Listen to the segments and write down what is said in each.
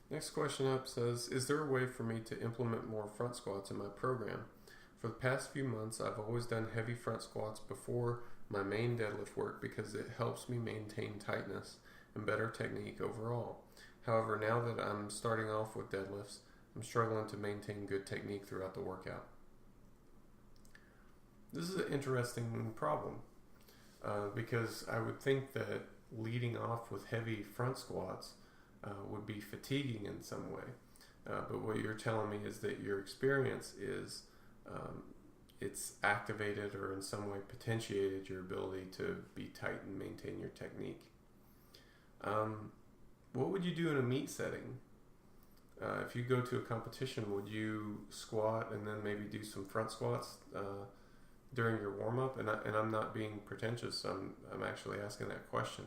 Next question up says, is there a way for me to implement more front squats in my program? For the past few months, I've always done heavy front squats before my main deadlift work because it helps me maintain tightness and better technique overall. However, now that I'm starting off with deadlifts, I'm struggling to maintain good technique throughout the workout. This is an interesting problem because I would think that leading off with heavy front squats would be fatiguing in some way. But what you're telling me is that your experience is it's activated or in some way potentiated your ability to be tight and maintain your technique. What would you do in a meet setting? If you go to a competition, would you squat and then maybe do some front squats during your warm-up? And I'm not being pretentious. I'm actually asking that question.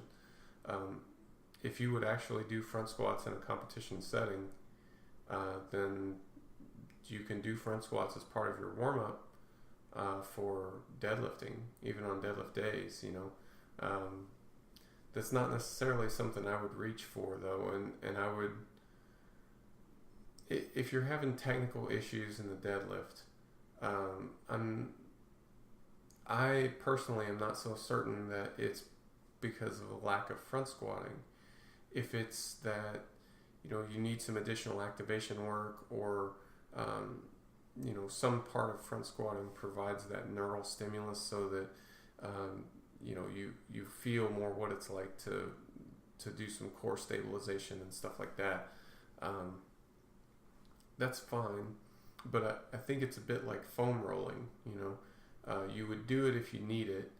If you would actually do front squats in a competition setting, then you can do front squats as part of your warm-up for deadlifting, even on deadlift days, That's not necessarily something I would reach for, though, and I would, if you're having technical issues in the deadlift, I personally am not so certain that it's because of a lack of front squatting. If it's that you need some additional activation work, or some part of front squatting provides that neural stimulus so that you feel more what it's like to do some core stabilization and stuff like that. That's fine, but I think it's a bit like foam rolling. You would do it if you need it,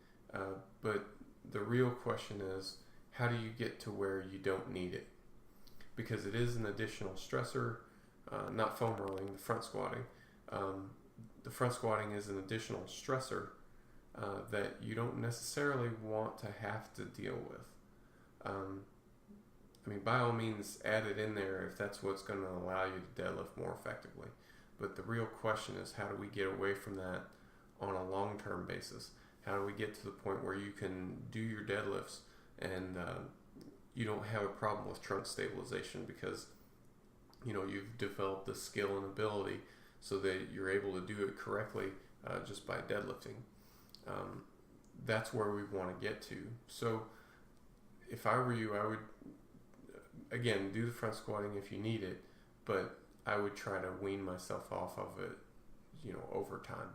but the real question is, how do you get to where you don't need it? Because it is an additional stressor. Not foam rolling, the front squatting. The front squatting is an additional stressor that you don't necessarily want to have to deal with. By all means, add it in there if that's what's going to allow you to deadlift more effectively. But the real question is, how do we get away from that on a long-term basis? How do we get to the point where you can do your deadlifts and you don't have a problem with trunk stabilization because you've developed the skill and ability so that you're able to do it correctly just by deadlifting. That's where we want to get to. So if I were you, I would again do the front squatting if you need it, but I would try to wean myself off of it over time.